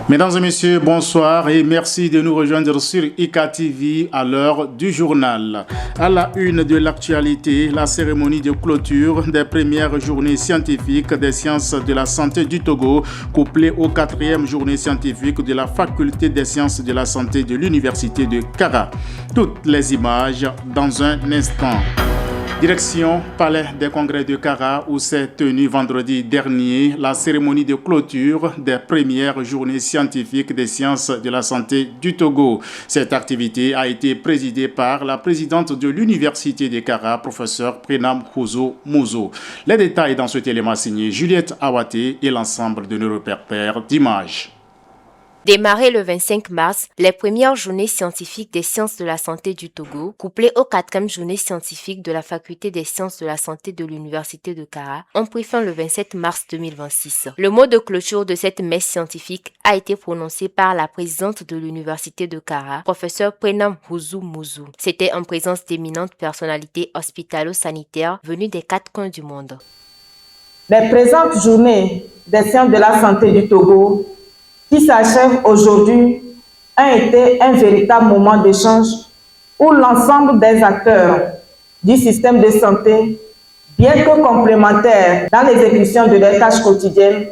Mesdames et messieurs, bonsoir et merci de nous rejoindre sur IK TV à l'heure du journal. À la une de l'actualité, la cérémonie de clôture des premières journées scientifiques des sciences de la santé du Togo, couplée aux 4e journées scientifiques de la faculté des sciences de la santé de l'université de Kara. Toutes les images dans un instant. Direction Palais des Congrès de Kara où s'est tenue vendredi dernier la cérémonie de clôture des premières journées scientifiques des sciences de la santé du Togo. Cette activité a été présidée par la présidente de l'université de Kara, professeur Prenam Huzo Muzo. Les détails dans ce élément signé Juliette Awaté et l'ensemble de nos repères d'images. Démarrées le 25 mars, les premières journées scientifiques des sciences de la santé du Togo, couplées aux 4e journées scientifiques de la faculté des sciences de la santé de l'université de Kara, ont pris fin le 27 mars 2026. Le mot de clôture de cette messe scientifique a été prononcé par la présidente de l'université de Kara, professeur Prenam Huzo Muzo. C'était en présence d'éminentes personnalités hospitalo-sanitaires venues des 4 coins du monde. Les présentes journées des sciences de la santé du Togo qui s'achève aujourd'hui a été un véritable moment d'échange où l'ensemble des acteurs du système de santé, bien que complémentaires dans l'exécution de leurs tâches quotidiennes,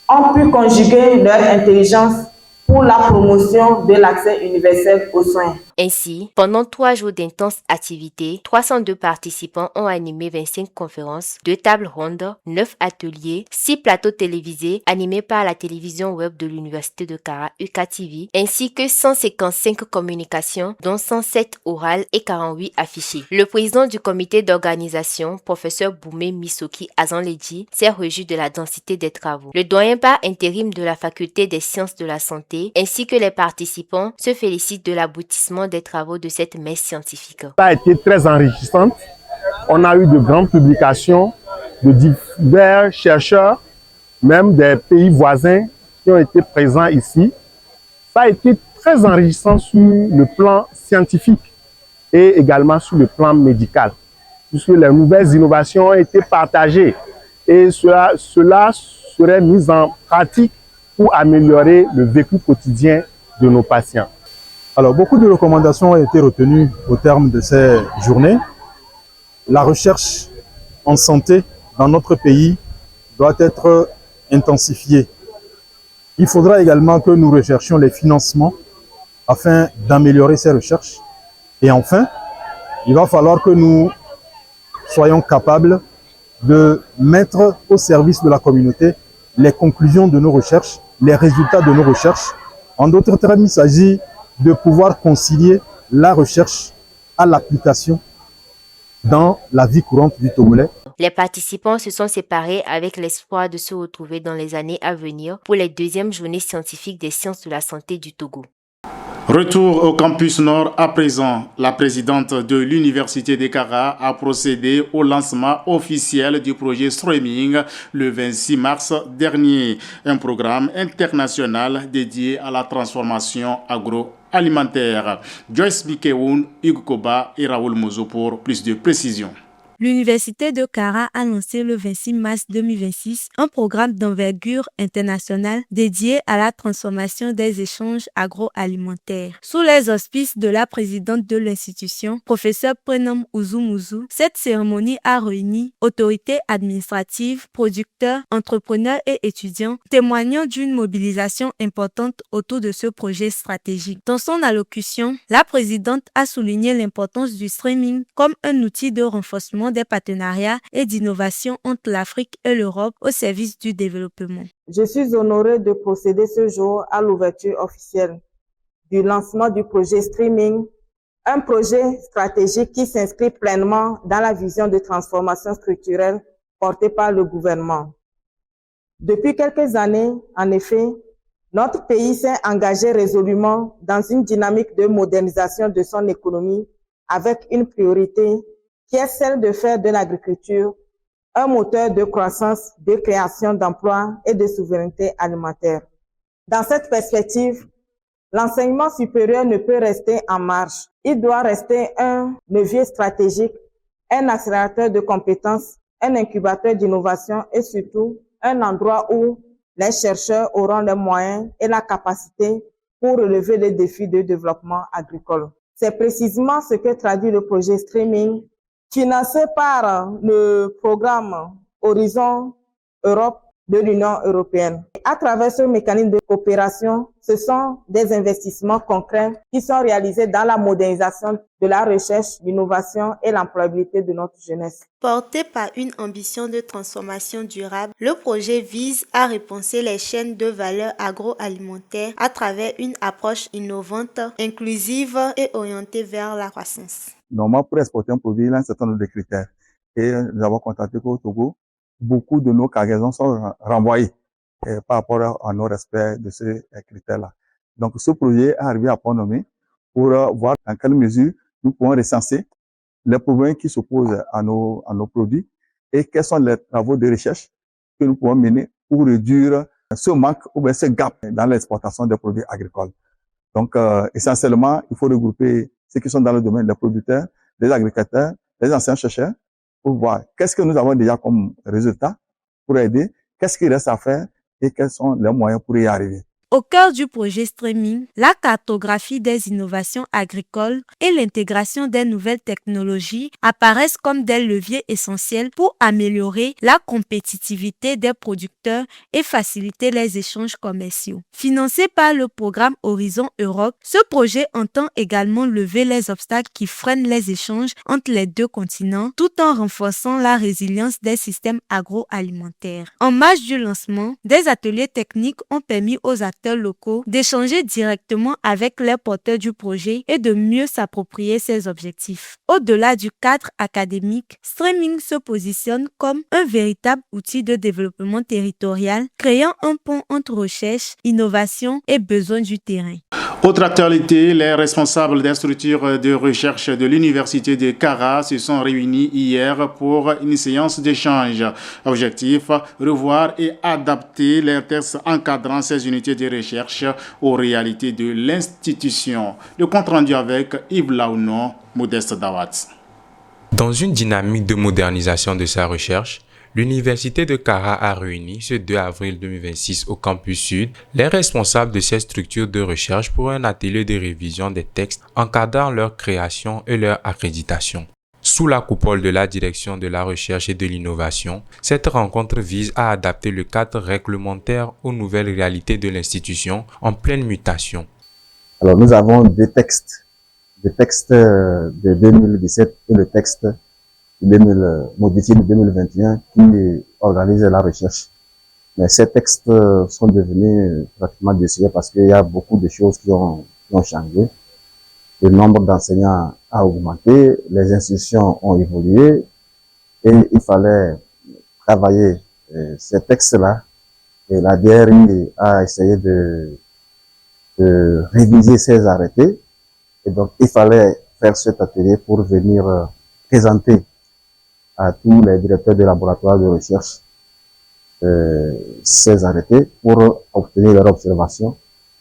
ont pu conjuguer leur intelligence pour la promotion de l'accès universel aux soins. Ainsi, pendant 3 jours d'intenses activités, 302 participants ont animé 25 conférences, 2 tables rondes, 9 ateliers, 6 plateaux télévisés animés par la télévision web de l'université de Kara, UKTV, ainsi que 155 communications, dont 107 orales et 48 affichées. Le président du comité d'organisation, professeur Boumé Misoki Azanledji, s'est réjoui de la densité des travaux. Le doyen par intérim de la faculté des sciences de la santé, ainsi que les participants, se félicitent de l'aboutissement des travaux de cette messe scientifique. Ça a été très enrichissante. On a eu de grandes publications de divers chercheurs, même des pays voisins qui ont été présents ici. Ça a été très enrichissant sur le plan scientifique et également sur le plan médical, puisque les nouvelles innovations ont été partagées et cela serait mis en pratique pour améliorer le vécu quotidien de nos patients. Alors, beaucoup de recommandations ont été retenues au terme de ces journées. La recherche en santé dans notre pays doit être intensifiée. Il faudra également que nous recherchions les financements afin d'améliorer ces recherches. Et enfin, il va falloir que nous soyons capables de mettre au service de la communauté les conclusions de nos recherches, les résultats de nos recherches. En d'autres termes, il s'agit de pouvoir concilier la recherche à l'application dans la vie courante du Togolais. Les participants se sont séparés avec l'espoir de se retrouver dans les années à venir pour les 2e journées scientifiques des sciences de la santé du Togo. Retour au campus Nord à présent. La présidente de l'université de Kara a procédé au lancement officiel du projet Streaming le 26 mars dernier, un programme international dédié à la transformation agroalimentaire. Joyce Bikeoun, Hugo Koba et Raoul Mozo pour plus de précisions. L'Université de Kara a lancé le 26 mars 2026 un programme d'envergure internationale dédié à la transformation des échanges agroalimentaires. Sous les auspices de la présidente de l'institution, professeur Prenam Huzo Muzo, cette cérémonie a réuni autorités administratives, producteurs, entrepreneurs et étudiants, témoignant d'une mobilisation importante autour de ce projet stratégique. Dans son allocution, la présidente a souligné l'importance du streaming comme un outil de renforcement des partenariats et d'innovation entre l'Afrique et l'Europe au service du développement. Je suis honorée de procéder ce jour à l'ouverture officielle du lancement du projet Streaming, un projet stratégique qui s'inscrit pleinement dans la vision de transformation structurelle portée par le gouvernement. Depuis quelques années, en effet, notre pays s'est engagé résolument dans une dynamique de modernisation de son économie avec une priorité qui est celle de faire de l'agriculture un moteur de croissance, de création d'emplois et de souveraineté alimentaire. Dans cette perspective, l'enseignement supérieur ne peut rester en marge. Il doit rester un levier stratégique, un accélérateur de compétences, un incubateur d'innovation et surtout un endroit où les chercheurs auront les moyens et la capacité pour relever les défis de développement agricole. C'est précisément ce que traduit le projet Streaming, financé par le programme Horizon Europe de l'Union européenne. À travers ce mécanisme de coopération, ce sont des investissements concrets qui sont réalisés dans la modernisation de la recherche, l'innovation et l'employabilité de notre jeunesse. Porté par une ambition de transformation durable, le projet vise à repenser les chaînes de valeur agroalimentaire à travers une approche innovante, inclusive et orientée vers la croissance. Normalement, pour exporter un produit, il y a un certain nombre de critères. Et nous avons constaté qu'au Togo, beaucoup de nos cargaisons sont renvoyées par rapport à nos respects de ces critères-là. Donc, ce projet est arrivé à point nommé pour voir dans quelle mesure nous pouvons recenser les problèmes qui s'opposent à nos produits et quels sont les travaux de recherche que nous pouvons mener pour réduire ce manque ou bien ce gap dans l'exportation des produits agricoles. Donc, essentiellement, il faut regrouper ceux qui sont dans le domaine des producteurs, des agriculteurs, des anciens chercheurs, pour voir qu'est-ce que nous avons déjà comme résultat pour aider, qu'est-ce qu'il reste à faire et quels sont les moyens pour y arriver. Au cœur du projet Streaming, la cartographie des innovations agricoles et l'intégration des nouvelles technologies apparaissent comme des leviers essentiels pour améliorer la compétitivité des producteurs et faciliter les échanges commerciaux. Financé par le programme Horizon Europe, ce projet entend également lever les obstacles qui freinent les échanges entre les deux continents tout en renforçant la résilience des systèmes agroalimentaires. En marge du lancement, des ateliers techniques ont permis aux acteurs locaux d'échanger directement avec les porteurs du projet et de mieux s'approprier ses objectifs. Au-delà du cadre académique, Streaming se positionne comme un véritable outil de développement territorial, créant un pont entre recherche, innovation et besoins du terrain. Autre actualité, les responsables des structures de recherche de l'Université de Kara se sont réunis hier pour une séance d'échange. Objectif, revoir et adapter les textes encadrant ces unités de recherche aux réalités de l'institution. Le compte rendu avec Yves Laounon, Modeste Dawat. Dans une dynamique de modernisation de sa recherche, l'Université de Kara a réuni ce 2 avril 2026 au campus sud les responsables de ces structures de recherche pour un atelier de révision des textes encadrant leur création et leur accréditation. Sous la coupole de la direction de la recherche et de l'innovation, cette rencontre vise à adapter le cadre réglementaire aux nouvelles réalités de l'institution en pleine mutation. Alors, nous avons des textes de 2017 et le texte modifié de 2021 qui organise la recherche. Mais ces textes sont devenus pratiquement désuets parce qu'il y a beaucoup de choses qui ont changé. Le nombre d'enseignants a augmenté, les institutions ont évolué et il fallait travailler ces textes-là. Et la DRI a essayé de réviser ces arrêtés. Et donc, il fallait faire cet atelier pour venir présenter à tous les directeurs de laboratoires de recherche ces arrêtés pour obtenir leur observation,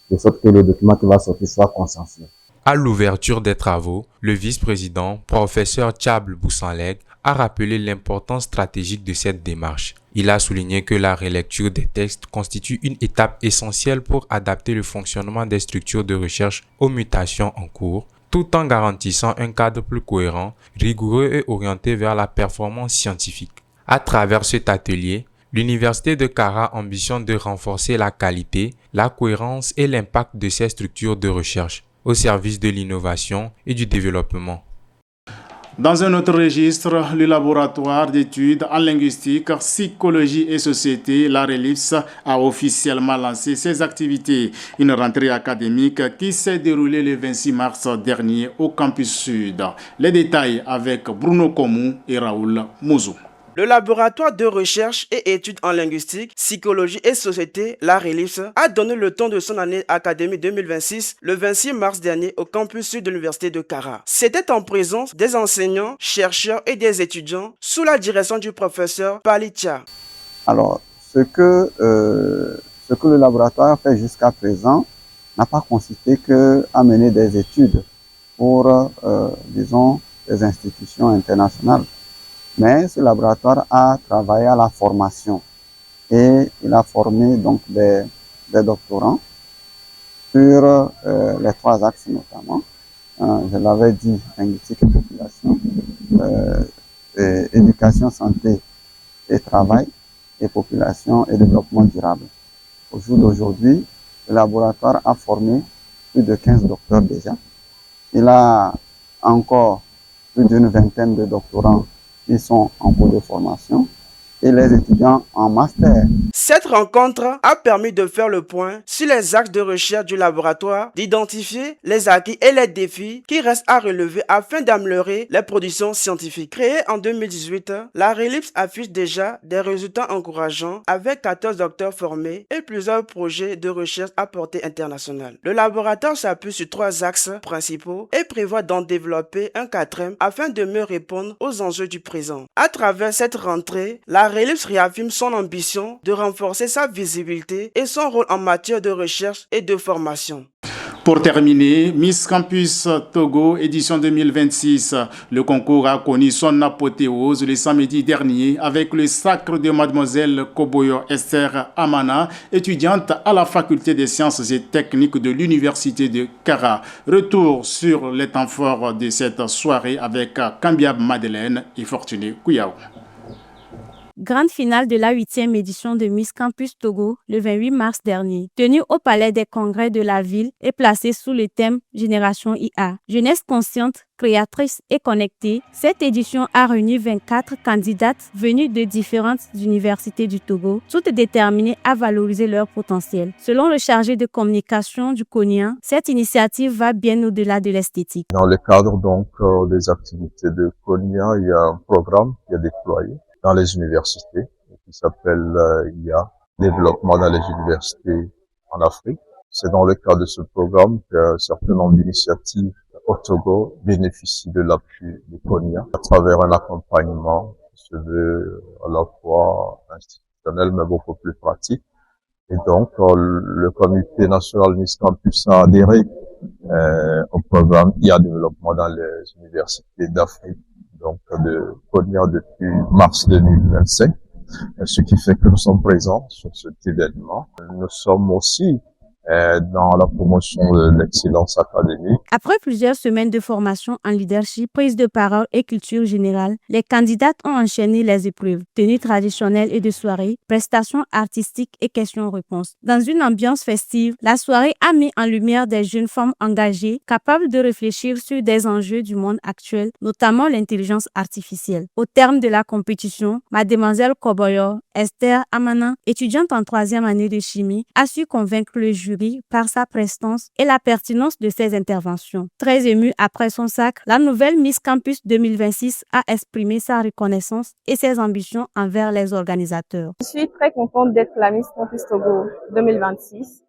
de sorte que le document qui va sortir soit consensuel. À l'ouverture des travaux, le vice-président, professeur Tchable Boussanleg, a rappelé l'importance stratégique de cette démarche. Il a souligné que la relecture des textes constitue une étape essentielle pour adapter le fonctionnement des structures de recherche aux mutations en cours, tout en garantissant un cadre plus cohérent, rigoureux et orienté vers la performance scientifique. À travers cet atelier, l'Université de Kara ambitionne de renforcer la qualité, la cohérence et l'impact de ces structures de recherche au service de l'innovation et du développement. Dans un autre registre, le laboratoire d'études en linguistique, psychologie et société, la RELIPS, a officiellement lancé ses activités. Une rentrée académique qui s'est déroulée le 26 mars dernier au campus sud. Les détails avec Bruno Komou et Raoul Mouzou. Le laboratoire de recherche et études en linguistique, psychologie et société, la RELIPS, a donné le ton de son année académique 2026 le 26 mars dernier au campus sud de l'université de Kara. C'était en présence des enseignants, chercheurs et des étudiants sous la direction du professeur Palitia. Alors, ce que le laboratoire a fait jusqu'à présent n'a pas consisté qu'à mener des études pour, disons, des institutions internationales. Mais ce laboratoire a travaillé à la formation et il a formé donc des doctorants sur les 3 axes notamment. Je l'avais dit, linguistique et population, éducation, santé et travail, et population et développement durable. Au jour d'aujourd'hui, le laboratoire a formé plus de 15 docteurs déjà. Il a encore plus d'une vingtaine de doctorants qui sont en cours de formation et les étudiants en master. Cette rencontre a permis de faire le point sur les axes de recherche du laboratoire, d'identifier les acquis et les défis qui restent à relever afin d'améliorer les productions scientifiques. Créée en 2018, la RELIPS affiche déjà des résultats encourageants avec 14 docteurs formés et plusieurs projets de recherche à portée internationale. Le laboratoire s'appuie sur 3 axes principaux et prévoit d'en développer un 4e afin de mieux répondre aux enjeux du présent. À travers cette rentrée, la RELIPS réaffirme son ambition de renforcer sa visibilité et son rôle en matière de recherche et de formation. Pour terminer, Miss Campus Togo, édition 2026. Le concours a connu son apothéose le samedi dernier avec le sacre de Mademoiselle Koboyo Esther Amana, étudiante à la faculté des sciences et techniques de l'université de Kara. Retour sur les temps forts de cette soirée avec Kambiab Madeleine et Fortuné Kouyao. Grande finale de la 8e édition de Miss Campus Togo le 28 mars dernier, tenue au Palais des Congrès de la ville et placée sous le thème Génération IA. Jeunesse consciente, créatrice et connectée, cette édition a réuni 24 candidates venues de différentes universités du Togo, toutes déterminées à valoriser leur potentiel. Selon le chargé de communication du CONIA, cette initiative va bien au-delà de l'esthétique. Dans le cadre donc des activités de CONIA, il y a un programme qui est déployé dans les universités, qui s'appelle IA, développement dans les universités en Afrique. C'est dans le cadre de ce programme qu'un certain nombre d'initiatives au Togo bénéficient de l'appui de CONIA à travers un accompagnement qui se veut à la fois institutionnel mais beaucoup plus pratique. Et donc, le comité national Miss Campus a adhéré au programme IA développement dans les universités d'Afrique, donc de CONIA depuis mars 2025, ce qui fait que nous sommes présents sur cet événement. Nous sommes aussi dans la promotion de l'excellence académique. Après plusieurs semaines de formation en leadership, prise de parole et culture générale, les candidates ont enchaîné les épreuves, tenues traditionnelles et de soirée, prestations artistiques et questions-réponses. Dans une ambiance festive, la soirée a mis en lumière des jeunes femmes engagées, capables de réfléchir sur des enjeux du monde actuel, notamment l'intelligence artificielle. Au terme de la compétition, Mademoiselle Koboyo Esther Amana, étudiante en 3e année de chimie, a su convaincre le jury par sa prestance et la pertinence de ses interventions. Très émue après son sacre, la nouvelle Miss Campus 2026 a exprimé sa reconnaissance et ses ambitions envers les organisateurs. Je suis très contente d'être la Miss Campus Togo 2026.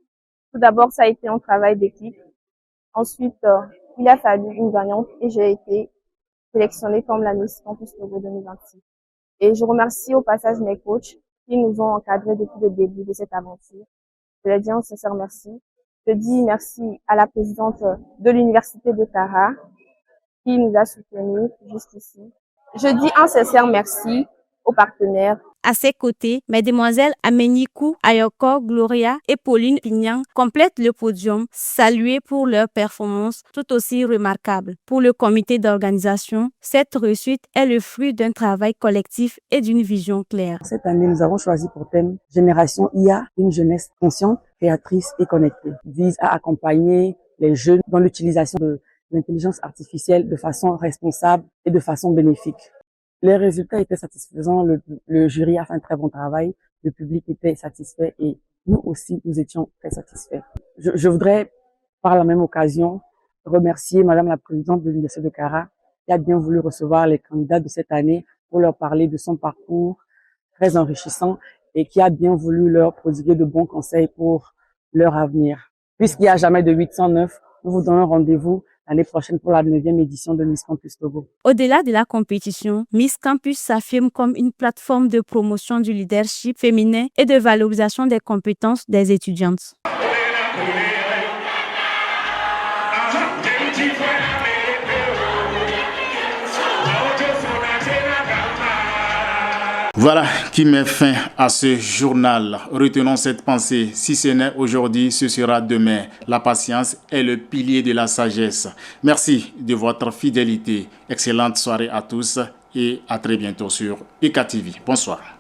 Tout d'abord, ça a été un travail d'équipe. Ensuite, il a fallu une gagnante et j'ai été sélectionnée comme la Miss Campus Togo 2026. Et je remercie au passage mes coachs qui nous ont encadrés depuis le début de cette aventure. Je leur dis un sincère merci. Je dis merci à la présidente de l'université de Kara qui nous a soutenus jusqu'ici. Je dis un sincère merci aux partenaires. À ses côtés, mesdemoiselles Amenikou, Ayoko, Gloria et Pauline Pignan complètent le podium, saluées pour leur performance tout aussi remarquable. Pour le comité d'organisation, cette réussite est le fruit d'un travail collectif et d'une vision claire. Cette année, nous avons choisi pour thème Génération IA, une jeunesse consciente, créatrice et connectée. Vise à accompagner les jeunes dans l'utilisation de l'intelligence artificielle de façon responsable et de façon bénéfique. Les résultats étaient satisfaisants, le jury a fait un très bon travail, le public était satisfait et nous aussi, nous étions très satisfaits. Je voudrais, par la même occasion, remercier Madame la Présidente de l'Université de Kara qui a bien voulu recevoir les candidats de cette année pour leur parler de son parcours très enrichissant et qui a bien voulu leur prodiguer de bons conseils pour leur avenir. Puisqu'il n'y a jamais de 809, nous vous donnons rendez-vous l'année prochaine pour la 9e édition de Miss Campus Togo. Au-delà de la compétition, Miss Campus s'affirme comme une plateforme de promotion du leadership féminin et de valorisation des compétences des étudiantes. Voilà qui met fin à ce journal. Retenons cette pensée. Si ce n'est aujourd'hui, ce sera demain. La patience est le pilier de la sagesse. Merci de votre fidélité. Excellente soirée à tous et à très bientôt sur IK TV. Bonsoir.